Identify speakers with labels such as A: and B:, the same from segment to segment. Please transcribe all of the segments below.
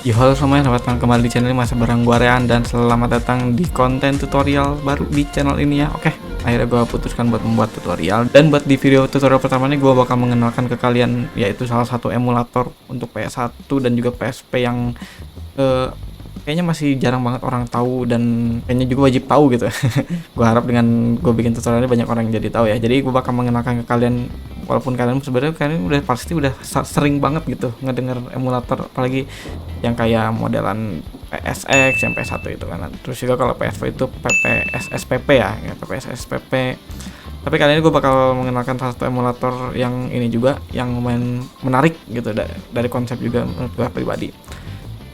A: Yo, halo semuanya, selamat datang kembali di channel ini, masih bareng gua Rean, dan selamat datang di konten tutorial baru di channel ini ya. Oke, akhirnya gua putuskan buat membuat tutorial, dan buat di video tutorial pertama ini gua bakal mengenalkan ke kalian yaitu salah satu emulator untuk PS1 dan juga PSP yang kayaknya masih jarang banget orang tahu, dan kayaknya juga wajib tahu gitu. Gua harap dengan gue bikin tutorial ini banyak orang yang jadi tahu ya. Jadi gue bakal mengenalkan ke kalian, walaupun kalian sebenarnya kalian udah sering banget gitu ngedenger emulator, apalagi yang kayak modelan PSX yang PS1 itu kan. Terus juga kalau PSP itu PPSSPP ya, PPSSPP. Tapi kali ini gue bakal mengenalkan salah satu emulator yang ini juga, yang lumayan menarik gitu dari konsep juga menurut gue pribadi,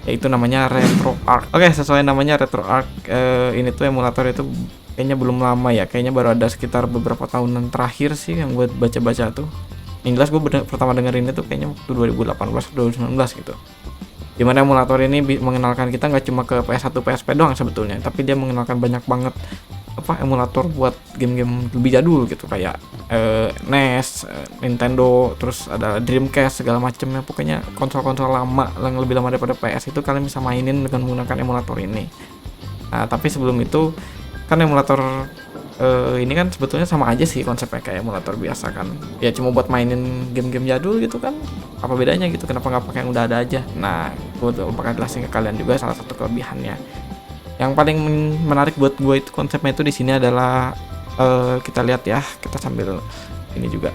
A: yaitu namanya RetroArch. Oke, sesuai namanya RetroArch, ini tuh emulator itu kayaknya belum lama ya, kayaknya baru ada sekitar beberapa tahunan terakhir sih yang gue baca-baca tuh. Yang jelas gue pertama dengerin itu kayaknya waktu 2018-2019 gitu. Dimana emulator ini mengenalkan kita nggak cuma ke PS1 PSP doang sebetulnya, tapi dia mengenalkan banyak banget emulator buat game-game lebih jadul gitu, kayak NES, Nintendo, terus ada Dreamcast segala macamnya. Pokoknya konsol-konsol lama yang lebih lama daripada PS itu kalian bisa mainin dengan menggunakan emulator ini. Nah, tapi sebelum itu kan emulator ini kan sebetulnya sama aja sih konsepnya kayak emulator biasa kan. Ya cuma buat mainin game-game jadul gitu kan. Apa bedanya gitu? Kenapa nggak pakai yang udah ada aja? Nah, gue bakal jelasin ke kalian juga salah satu kelebihannya. Yang paling menarik buat gue itu konsepnya itu di sini adalah kita lihat ya, kita sambil ini juga.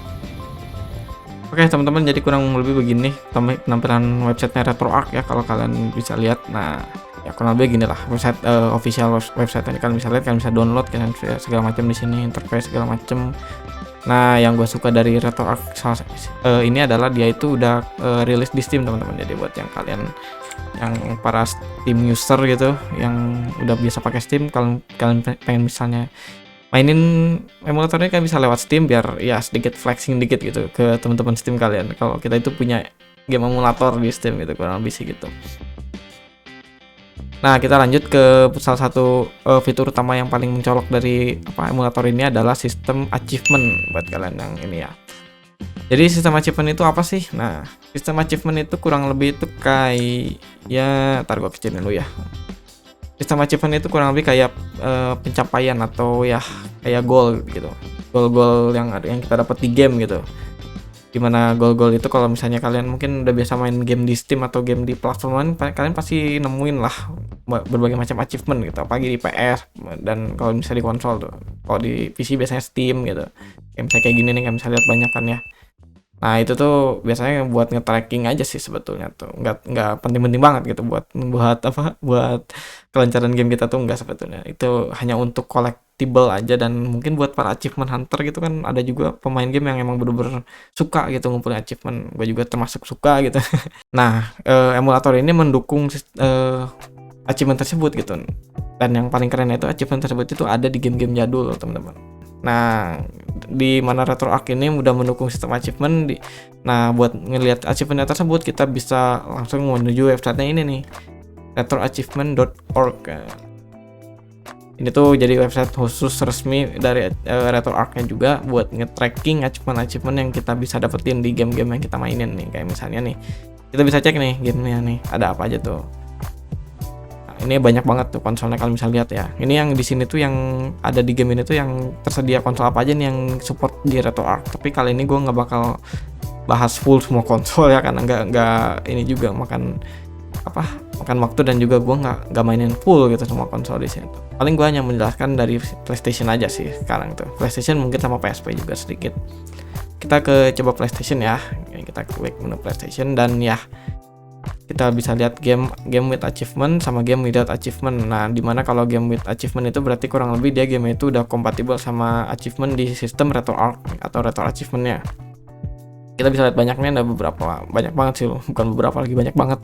A: Oke teman-teman, jadi kurang lebih begini penampilan websitenya RetroArch ya, kalau kalian bisa lihat. Nah ya kurang lebih gini lah website, official website ini kalian bisa lihat, kalian bisa download, kalian segala macam di sini, interface segala macam. Nah yang gue suka dari RetroArch ini adalah dia itu udah rilis di Steam teman-teman. Jadi buat yang kalian yang para Steam user gitu yang udah biasa pakai Steam, kalau kalian pengen misalnya mainin emulatornya kan bisa lewat Steam, biar ya sedikit flexing dikit gitu ke teman-teman Steam kalian kalau kita itu punya game emulator di Steam gitu, kurang lebih sih gitu. Nah kita lanjut ke salah satu fitur utama yang paling mencolok dari emulator ini adalah sistem achievement buat kalian yang ini ya. Jadi sistem achievement itu apa sih? Nah, sistem achievement itu kurang lebih itu kayak ya, ntar gua kecilin dulu ya. Sistem achievement itu kurang lebih kayak pencapaian atau ya kayak goal gitu. Goal-goal yang kita dapat di game gitu. Dimana goal-goal itu kalau misalnya kalian mungkin udah biasa main game di Steam atau game di platform lain, kalian pasti nemuin lah berbagai macam achievement gitu, apalagi di PS dan kalau misalnya di konsol tuh. Kalau di PC biasanya Steam gitu. Kayak misalnya kayak gini nih, kalian bisa lihat banyak kan ya. Nah itu tuh biasanya buat nge-tracking aja sih sebetulnya tuh, nggak penting-penting banget gitu buat buat kelancaran game kita tuh, nggak sebetulnya. Itu hanya untuk collectible aja, dan mungkin buat para achievement hunter gitu kan, ada juga pemain game yang emang bener-bener suka gitu ngumpulin achievement. Gue juga termasuk suka gitu. Nah emulator ini mendukung achievement tersebut gitu, dan yang paling keren itu achievement tersebut itu ada di game-game jadul teman-teman. Nah di mana RetroArch ini udah mendukung sistem achievement nah buat ngelihat achievement tersebut kita bisa langsung menuju websitenya ini nih, retroachievement.org. Ini tuh jadi website khusus resmi dari RetroArch-nya juga buat nge-tracking achievement yang kita bisa dapetin di game-game yang kita mainin nih. Kayak misalnya nih, kita bisa cek nih gamenya nih ada apa aja tuh. Ini banyak banget tuh konsolnya, kalian bisa lihat ya. Ini yang di sini tuh yang ada di game ini tuh yang tersedia konsol apa aja nih yang support di RetroArch. Tapi kali ini gue nggak bakal bahas full semua konsol ya, karena nggak ini juga makan waktu, dan juga gue nggak mainin full gitu semua konsol di sini tuh. Paling gue hanya menjelaskan dari PlayStation aja sih sekarang tuh. PlayStation mungkin sama PSP juga sedikit. Kita coba PlayStation ya. Kita klik menu PlayStation, dan ya kita bisa lihat game with achievement sama game without achievement. Nah, dimana kalau game with achievement itu berarti kurang lebih dia game itu udah kompatibel sama achievement di sistem RetroArch atau Retro Achievement-nya. Kita bisa lihat banyaknya, ada beberapa, banyak banget sih loh, bukan beberapa lagi, banyak banget.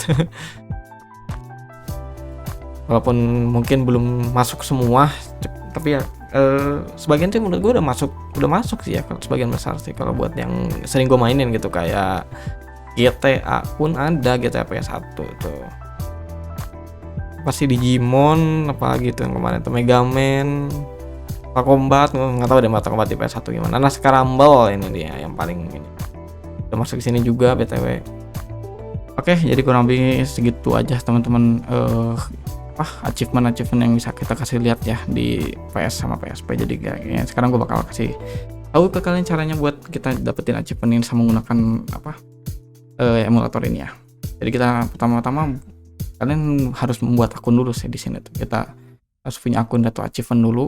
A: Walaupun mungkin belum masuk semua, tapi ya sebagian sih menurut gue udah masuk sih ya, kalau sebagian besar sih kalau buat yang sering gue mainin gitu, kayak GTA pun ada, GTA PS1 tuh. Pasti Digimon apalagi tuh yang kemarin tuh, Mega Man, Mortal Kombat, nggak tahu deh Mortal Kombat di PS1 gimana. Nah, Rumble ini dia yang paling ini. Udah masuk di sini juga BTW. Oke, jadi kurang lebih segitu aja teman-teman, achievement yang bisa kita kasih lihat ya di PS sama PSP. Jadi kayaknya sekarang gue bakal kasih tahu ke kalian caranya buat kita dapetin achievement ini sama menggunakan emulator ini ya. Jadi kita pertama-tama kalian harus membuat akun dulu sih di sini tuh. Kita harus punya akun atau achievement dulu.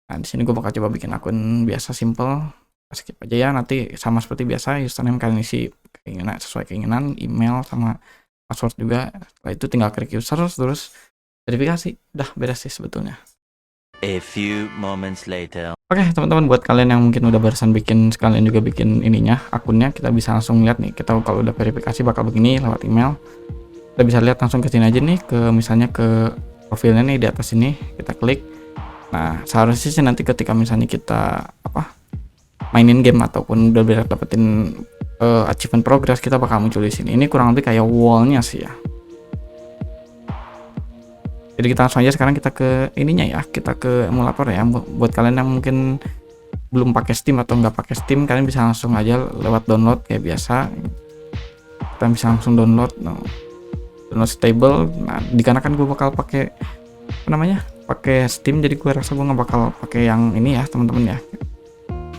A: Nah, di sini gue bakal coba bikin akun biasa simple. Skip aja ya, nanti sama seperti biasa username kalian isi sesuai keinginan, email sama password juga. Setelah itu tinggal klik user terus verifikasi. Udah beres sih sebetulnya.
B: A few moments later.
A: Oke teman-teman, buat kalian yang mungkin udah barusan bikin, sekalian juga bikin ininya, akunnya, kita bisa langsung lihat nih. Kita kalau udah verifikasi bakal begini lewat email. Kita bisa lihat langsung ke sini aja nih, ke misalnya ke profilnya nih di atas ini, kita klik. Nah, seharusnya sih nanti ketika misalnya kita mainin game ataupun udah dapetin achievement progress, kita bakal muncul di sini. Ini kurang lebih kayak wallnya sih ya. Jadi kita langsung aja sekarang kita ke ininya ya, kita ke emulator ya. Buat kalian yang mungkin belum pakai Steam atau nggak pakai Steam, kalian bisa langsung aja lewat download kayak biasa. Kita bisa langsung download stable. Nah, dikarenakan gue bakal pakai pakai Steam, jadi gue rasa gue nggak bakal pakai yang ini ya teman-teman ya.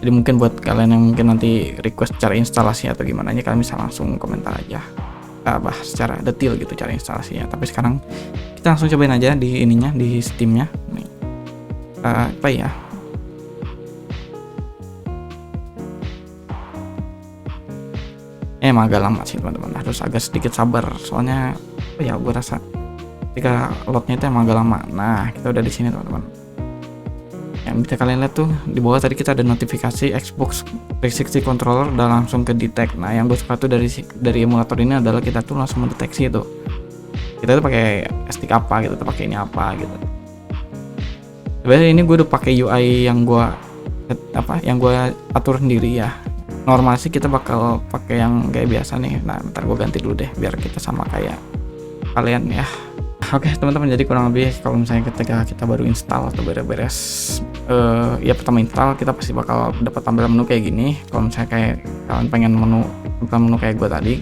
A: Jadi mungkin buat kalian yang mungkin nanti request cara instalasi atau gimana nya, kalian bisa langsung komentar aja, kita bahas secara detail gitu cara instalasinya. Tapi sekarang kita langsung cobain aja di ininya, di Steamnya nih. Apa ya, emang agak lama sih teman-teman, harus agak sedikit sabar soalnya gue rasa ketika loadnya itu emang agak lama. Nah, kita udah di sini teman-teman. Yang bisa kalian lihat tuh di bawah tadi kita ada notifikasi Xbox 360 controller udah langsung ke detect. Nah, yang gue suka tuh dari emulator ini adalah kita tuh langsung mendeteksi itu. Kita tuh pakai stick apa gitu, pakai ini apa gitu. Sebenarnya ini gue udah pakai UI yang gue atur sendiri ya. Normal sih kita bakal pakai yang kayak biasa nih. Nah, ntar gue ganti dulu deh biar kita sama kayak kalian ya. Oke teman-teman, jadi kurang lebih kalau misalnya ketika kita baru install atau beres ya pertama install, kita pasti bakal dapat tampilan menu kayak gini. Kalau misalnya kayak kalian pengen menu kayak gue tadi,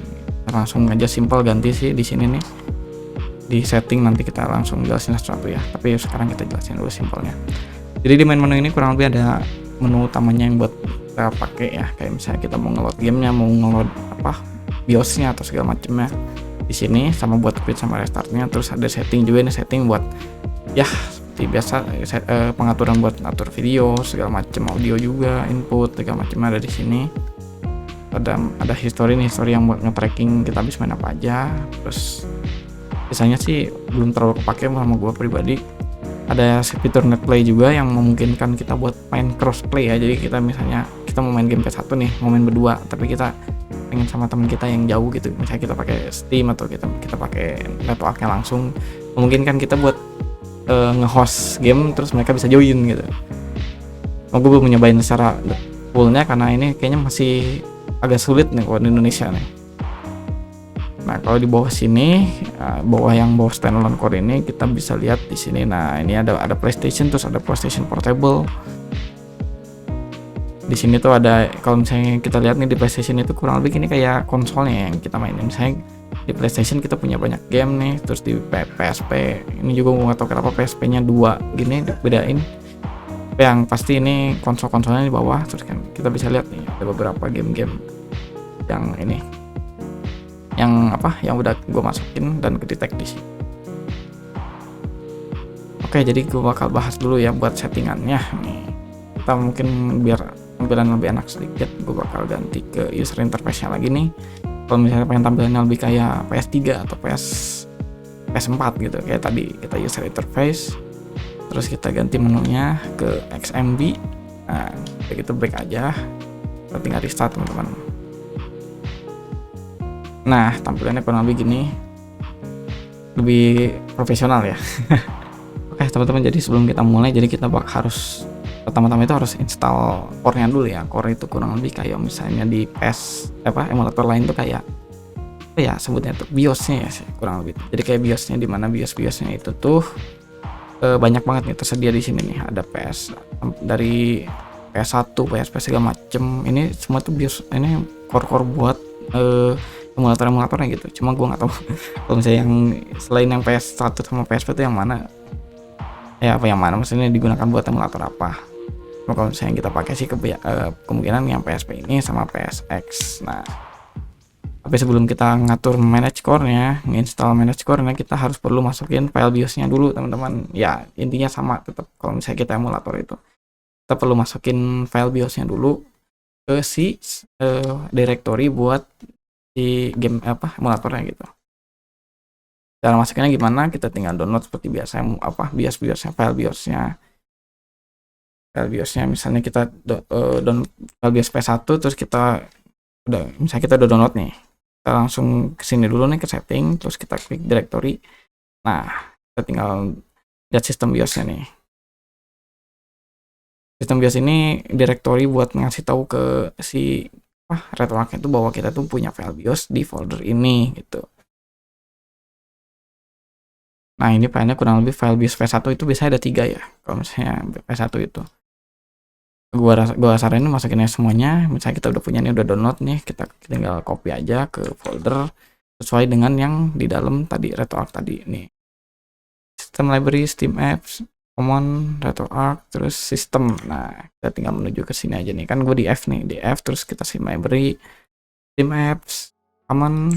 A: langsung aja simple ganti sih di sini nih di setting. Nanti kita langsung jelasin sesuatu ya, tapi sekarang kita jelasin dulu simpelnya. Jadi di main menu ini kurang lebih ada menu utamanya yang buat kita pakai ya, kayak misalnya kita mau ngeload gamenya, mau ngeload BIOSnya atau segala macamnya di sini, sama buat quit sama restartnya. Terus ada setting juga, ini setting buat ya seperti biasa pengaturan buat atur video segala macam, audio juga, input segala macam ada di sini. Ada history yang buat nge-tracking kita habis main apa aja. Terus biasanya sih belum terlalu kepake sama gue pribadi. Ada fitur netplay juga yang memungkinkan kita buat main crossplay ya. Jadi kita misalnya kita mau main game PS1 nih, mau main berdua, tapi kita pengen sama teman kita yang jauh gitu, misalnya kita pakai Steam atau kita pakai networknya langsung, memungkinkan kita buat nge-host game terus mereka bisa join gitu. Gue belum nyobain secara fullnya karena ini kayaknya masih agak sulit nih kalau di Indonesia nih. Nah, kalau di bawah sini, bawah standalone core ini kita bisa lihat di sini. Nah, ini ada PlayStation, terus ada PlayStation Portable. Di sini tuh ada, kalau misalnya kita lihat nih di PlayStation itu kurang lebih ini kayak konsolnya yang kita mainin. Misalnya di PlayStation kita punya banyak game nih, terus di PSP ini juga gue nggak tahu kenapa PSP-nya 2 gini bedain. Tapi yang pasti ini konsol-konsolnya di bawah. Terus kan kita bisa lihat nih ada beberapa game-game yang ini, yang udah gue masukin dan kedetek di sini. Oke, jadi gue bakal bahas dulu ya buat settingannya nih. Kita mungkin biar tampilan lebih enak sedikit, gue bakal ganti ke user interface-nya lagi nih. Kalau misalnya pengen tampilannya lebih kayak PS3 atau PS4 gitu, kayak tadi kita user interface, terus kita ganti menunya ke XMB. Nah, kita back aja, kita tinggal restart teman-teman. Nah, tampilannya kurang lebih gini, lebih profesional ya. Oke teman-teman, jadi sebelum kita mulai, jadi kita harus pertama-tama itu harus install core-nya dulu ya. Core itu kurang lebih kayak misalnya di emulator lain tuh kayak sebutnya tuh BIOS-nya ya sih, kurang lebih. Jadi kayak BIOS-nya, di mana BIOS-nya itu tuh banyak banget nih tersedia di sini nih. Ada dari PS1, PSP segala macem. Ini semua tuh BIOS, ini core buat emulatornya gitu. Cuma gue nggak tahu kalau misalnya yang selain yang PS1 sama PSP itu yang mana, yang mana maksudnya digunakan buat emulator apa. Cuma kalau misalnya kita pakai sih kemungkinan yang PSP ini sama PSX. Nah, tapi sebelum kita ngatur manage core-nya, nginstall manage core-nya, kita harus perlu masukin file BIOS-nya dulu teman-teman. Ya intinya sama, tetap kalau misalnya kita emulator itu kita perlu masukin file BIOS-nya dulu ke si directory buat si game emulatornya gitu. Cara masukinnya gimana? Kita tinggal download seperti biasa BIOS-nya, file BIOS-nya misalnya kita download file BIOS PS1, terus misalnya kita udah download nih. Kita langsung ke sini dulu nih ke setting, terus kita klik directory. Nah, kita tinggal lihat sistem BIOS-nya nih. Sistem BIOS ini directory buat ngasih tahu ke si RetroArch itu bahwa kita tuh punya file BIOS di folder ini gitu. Nah, ini filenya kurang lebih file BIOS PS1 itu biasanya ada 3 ya. Kalau misalnya PS1 itu. Gua saranin masukinnya semuanya. Misalnya kita udah punya nih, udah download nih, kita tinggal copy aja ke folder sesuai dengan yang di dalam tadi RetroArch tadi nih. System library, Steam apps, common, RetroArch, terus system. Nah, kita tinggal menuju ke sini aja nih. Kan gue di F nih, di F terus kita Steam library, Steam apps, common,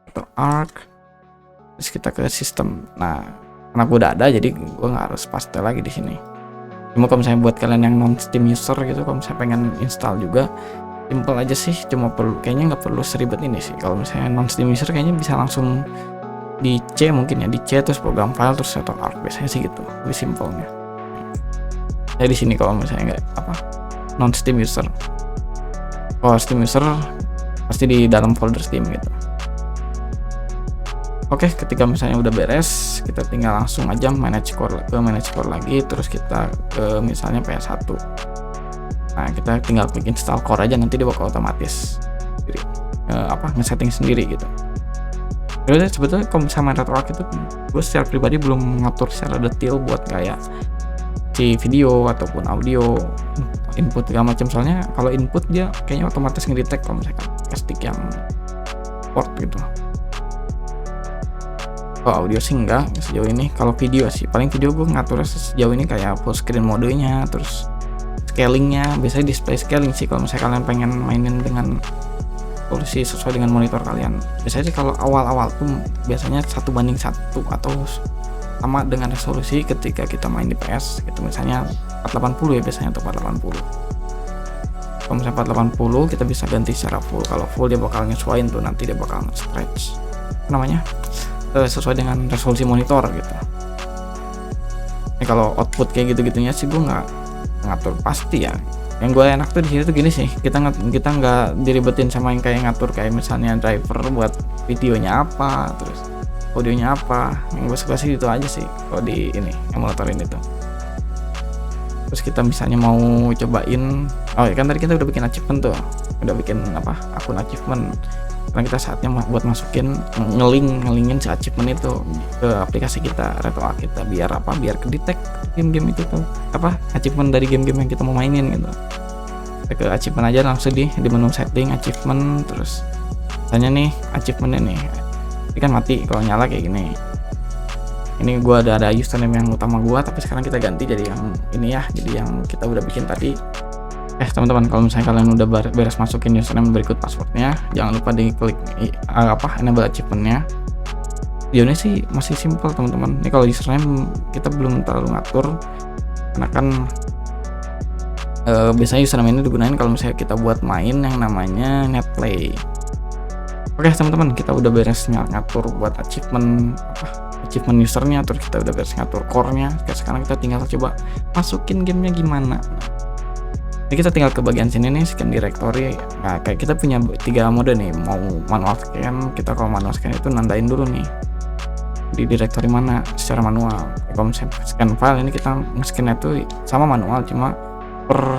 A: RetroArch. Terus kita ke sistem. Nah, karena gue udah ada, jadi gue nggak harus paste lagi di sini. Cuma kalau misalnya buat kalian yang non Steam user gitu, kalau misalnya pengen install juga, simple aja sih. Cuma kayaknya nggak perlu seribet ini sih. Kalau misalnya non Steam user kayaknya bisa langsung di C mungkin ya, di C terus program file terus RetroArch, biasanya sih gitu, lebih simpelnya. Saya di sini kalau misalnya nggak non Steam user. Kalau Steam user pasti di dalam folder Steam gitu. Oke, ketika misalnya udah beres, kita tinggal langsung aja manage core lagi, terus kita ke misalnya PS1. Nah, kita tinggal klik install core aja, nanti dia bakal otomatis sendiri, nge-setting sendiri gitu. Terus sebetulnya kalau misalnya RetroArch itu, gue secara pribadi belum ngatur secara detail buat kayak si video ataupun audio input segala macam, soalnya kalau input dia kayaknya otomatis ngedetect kalau misalkan stick yang port gitu. Kalau audio sih enggak sejauh ini. Kalau video sih, paling video gue ngatur sejauh ini kayak full screen modenya, terus scalingnya biasanya display scaling sih kalau misalnya kalian pengen mainin dengan resolusi sesuai dengan monitor kalian. Biasanya sih kalau awal-awal tuh biasanya 1:1 atau sama dengan resolusi ketika kita main di PS gitu, misalnya 480 ya biasanya, atau 480. Kalau misalnya 480 kita bisa ganti secara full. Kalau full dia bakal nyesuaiin tuh, nanti dia bakal stretch sesuai dengan resolusi monitor gitu. Ini kalau output kayak gitu-gitunya sih gue nggak ngatur pasti ya. Yang gue enak tuh di sini tuh gini sih, kita nggak diribetin sama yang kayak ngatur kayak misalnya driver buat videonya apa, terus audionya apa. Yang gue suka sih itu aja sih kalau di ini emulator ini tuh. Terus kita misalnya mau cobain, kan tadi kita udah bikin achievement tuh, udah bikin akun achievement. Karena kita saatnya buat masukin ngelingin si achievement itu ke aplikasi kita RetroArch kita, biar kedetek game-game itu tuh achievement dari game-game yang kita mau mainin gitu. Kita ke achievement aja langsung di menu setting achievement, terus tanya nih achievementnya nih, ini kan mati kalau nyala kayak gini. Ini gua ada username yang utama gua, tapi sekarang kita ganti jadi yang ini ya, jadi yang kita udah bikin tadi. Teman-teman, kalau misalnya kalian udah beres masukin username berikut passwordnya, jangan lupa diklik enable achievementnya. Videonya sih masih simple teman-teman. Ini kalau username kita belum terlalu ngatur, karena kan biasanya username ini digunain kalau misalnya kita buat main yang namanya netplay. Oke teman-teman, kita udah beres ngatur buat achievement usernya, terus kita udah beres ngatur core-nya. Sekarang kita tinggal coba masukin gamenya gimana. Jadi kita tinggal ke bagian sini nih, scan directory. Nah, kayak kita punya 3 mode nih, mau manual scan. Kita kalau manual scan itu nandain dulu nih di directory mana secara manual. Kalau misalnya scan file ini kita nge-scan itu sama manual, cuma per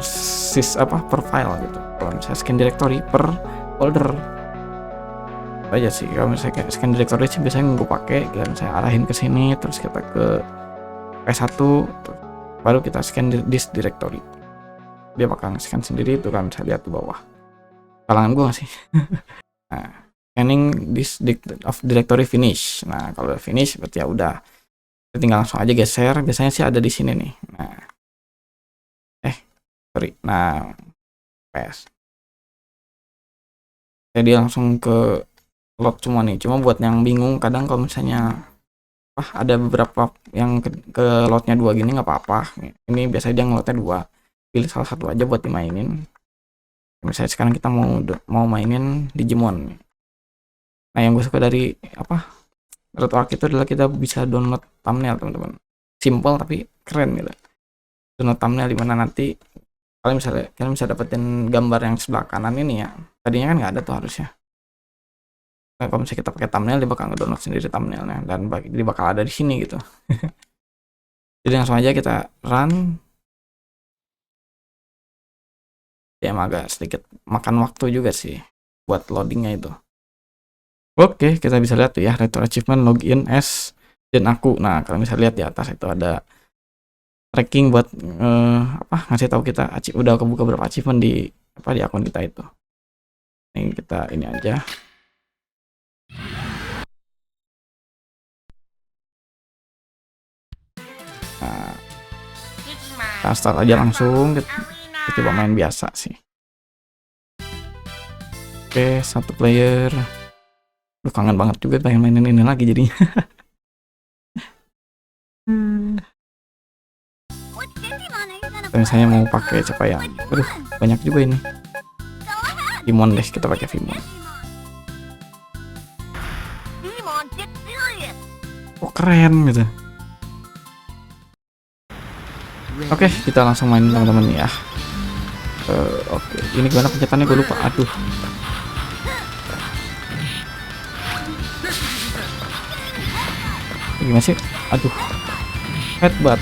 A: file gitu. Kalau misalnya scan directory per folder aja sih. Kalau misalnya scan directory sih biasanya gue pakai, dan saya arahin ke sini, terus kita ke PS1, baru kita scan disk directory. Dia bakal nge-scan sendiri tuh kan, bisa lihat di bawah kalangan gue sih. Nah, scanning this directory finish. Nah kalau udah finish berarti ya udah, kita tinggal langsung aja geser. Biasanya sih ada di sini nih. Nah sorry, nah PS jadi langsung ke load semua nih. Cuma buat yang bingung kadang kalau misalnya ada beberapa yang ke lotnya 2 gini nggak apa-apa. Ini biasanya dia ngelotnya 2, pilih salah satu aja buat dimainin. Misalnya sekarang kita mau mainin Digimon. Nah yang gue suka dari RetroArch itu adalah kita bisa download thumbnail, teman-teman. Simple tapi keren gitu. Download thumbnail dimana nanti kalian bisa dapetin gambar yang sebelah kanan ini ya. Tadinya kan nggak ada tuh harusnya. Nah, kalau misalnya kita pakai thumbnail, dia bakal ngedownload sendiri thumbnailnya dan jadi bakal ada di sini gitu. Jadi langsung aja kita run. Ya emang agak sedikit makan waktu juga sih buat loadingnya itu. Oke, kita bisa lihat tuh ya, retro achievement login as dan aku. Nah kalau misalnya lihat di atas itu ada tracking buat ngasih tahu kita udah kebuka berapa achievement di akun kita itu. Ini kita ini aja. Nah, kita start aja langsung. Kita coba main biasa sih. Oke, 1 player. Lu kangen banget juga pengen mainin ini lagi jadinya. Dan saya mau pakai siapa ya? Aduh, banyak juga ini. Vimon deh, kita pakai Vimon. Oh keren gitu. Oke, kita langsung main teman-teman ya. Oke, ini gimana pencetannya gue lupa. Aduh. Gimana sih? Aduh. Headbutt.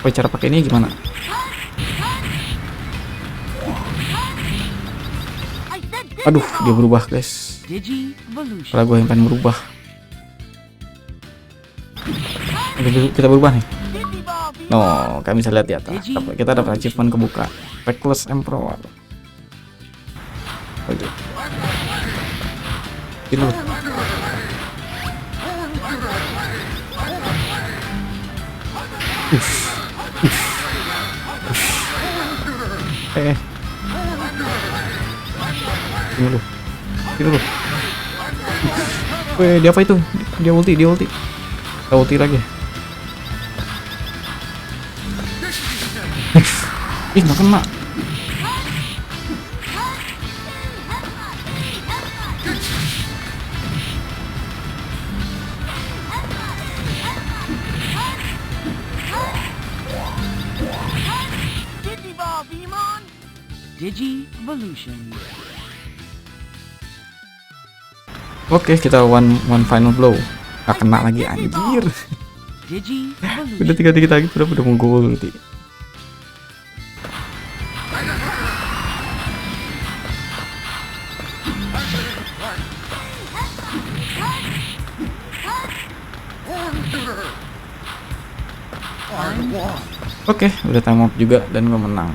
A: Oh, cara pakai ini gimana? Aduh, dia berubah guys. Kalau gue yang pengen berubah. Kita berubah nih. No, kalian bisa lihat di atas. Kita dapat achievement kebuka. Reckless Emperor. Oke. Ini loh. Ini loh. Weh, dia apa itu? Dia ulti. Kita ulti lagi. Ih, nggak kena. Oke, kita one final blow. Gak kena lagi anjir. Udah 3 dikit lagi udah mau gol nanti. Oke, udah time up juga dan gue menang.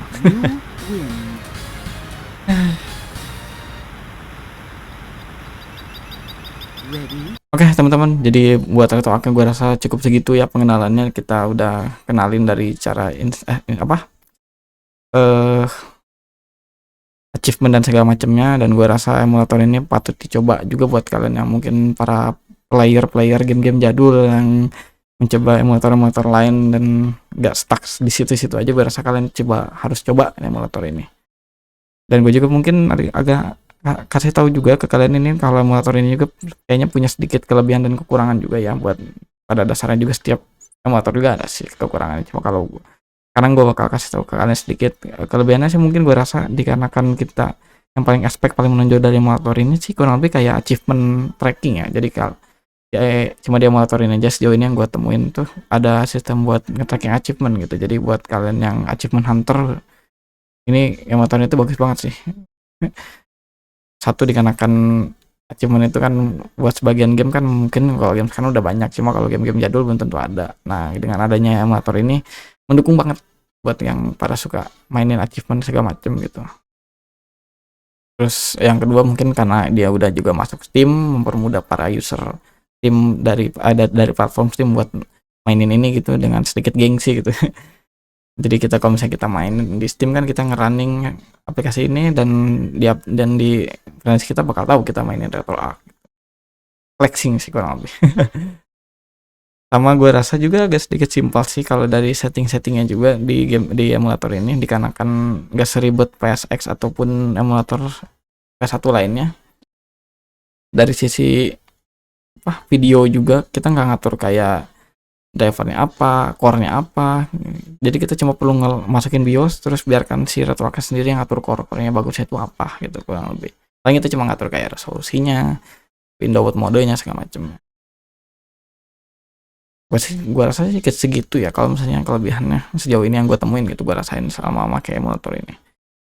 A: Oke teman-teman, jadi buat RetroArch gue rasa cukup segitu ya pengenalannya. Kita udah kenalin dari cara achievement dan segala macamnya, dan gue rasa emulator ini patut dicoba juga buat kalian yang mungkin para player game-game jadul yang mencoba emulator lain dan gak stuck di situ-situ aja. Gue rasa kalian harus coba emulator ini. Dan gue juga mungkin agak kasih tahu juga ke kalian ini kalau emulator ini juga kayaknya punya sedikit kelebihan dan kekurangan juga ya. Buat pada dasarnya juga setiap emulator juga ada sih kekurangannya. Cuma kalau sekarang gue bakal kasih tahu ke kalian sedikit kelebihannya sih. Mungkin gue rasa dikarenakan kita yang paling menonjol dari emulator ini sih kurang lebih kayak achievement tracking ya. Jadi kalau cuma di emulator ini aja sejauh ini yang gue temuin tuh ada sistem buat nge-tracking achievement gitu. Jadi buat kalian yang achievement hunter, ini emulator itu bagus banget sih. Satu dikarenakan achievement itu kan buat sebagian game kan mungkin kalau game sekarang udah banyak, cuma kalau game-game jadul belum tentu ada. Nah dengan adanya emulator ini mendukung banget buat yang pada suka mainin achievement segala macem gitu. Terus yang kedua mungkin karena dia udah juga masuk Steam, mempermudah para user Steam dari platform Steam buat mainin ini gitu dengan sedikit gengsi gitu. Jadi kita kalau misalnya kita main di Steam kan kita ngerunning aplikasi ini dan di friends kita bakal tahu kita mainin RetroArch. Flexing sih kurang lebih. Sama gue rasa juga agak sedikit simpel sih kalau dari setting-settingnya juga di emulator ini, dikarenakan gak seribet PSX ataupun emulator PS1 lainnya. Dari sisi video juga kita nggak ngatur kayak drivernya apa, core-nya apa. Jadi kita cuma perlu masukin BIOS terus biarkan si RetroArch sendiri yang ngatur core-nya bagusnya itu apa gitu kurang lebih. Paling kita cuma ngatur kayak resolusinya, window modenya segala macam. Gue rasa sih segitu ya kalau misalnya kelebihannya sejauh ini yang gue temuin gitu, gue rasain selama pakai emulator ini.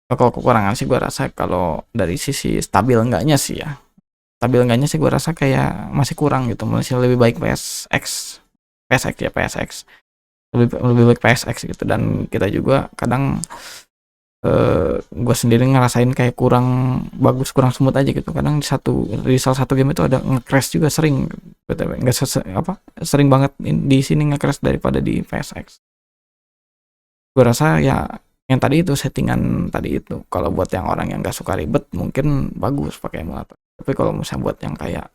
A: Kalau kekurangan sih gue rasa kalau dari sisi stabil enggaknya sih gue rasa kayak masih kurang gitu, masih lebih baik PSX lebih baik PSX gitu. Dan kita juga kadang gue sendiri ngerasain kayak kurang bagus, kurang smooth aja gitu. Kadang di salah satu game itu ada nge-crash juga sering, nggak sering banget di sini nge-crash daripada di PSX. Gue rasa ya yang tadi itu settingan tadi itu, kalau buat yang orang yang nggak suka ribet mungkin bagus pakai emulator. Tapi kalau misalnya buat yang kayak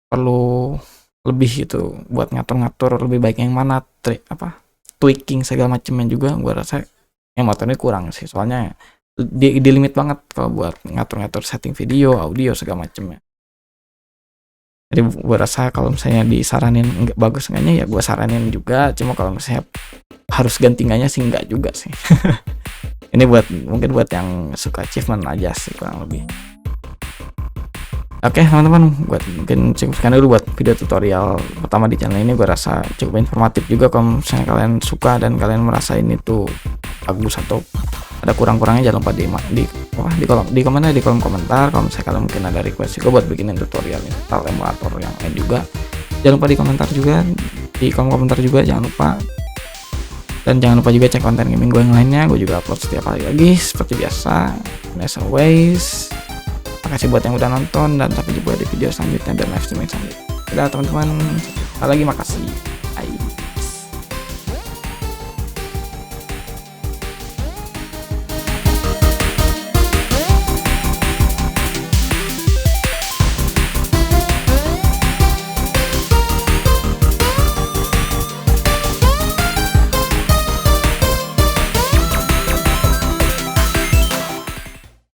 A: perlu lebih gitu buat ngatur-ngatur lebih baik yang mana, tweaking segala macamnya juga, gue rasa emulator ini kurang sih. Soalnya di limit banget kalau buat ngatur-ngatur setting video, audio segala macamnya. Jadi gue rasa kalau misalnya disaranin nggak bagus enggaknya ya gue saranin juga, cuma kalau misalnya harus ganti enggaknya sih enggak juga sih. Ini mungkin buat yang suka achievement aja sih kurang lebih. Oke teman-teman, mungkin cukup sekian dulu buat video tutorial pertama di channel ini. Gue rasa cukup informatif juga. Kalau misalnya kalian suka dan kalian merasa ini tuh bagus atau ada kurang-kurangnya, jangan lupa di kolom komentar. Kalau misalnya kalian mungkin ada request juga buat bikinin tutorial install emulator yang lain juga, jangan lupa di kolom komentar juga, jangan lupa. Dan jangan lupa juga cek konten gaming gue yang lainnya, gue juga upload setiap hari lagi seperti biasa. As always, makasih buat yang udah nonton dan sampai jumpa di video selanjutnya dan live streaming selanjutnya. Udah teman-teman, sekali lagi makasih. Bye.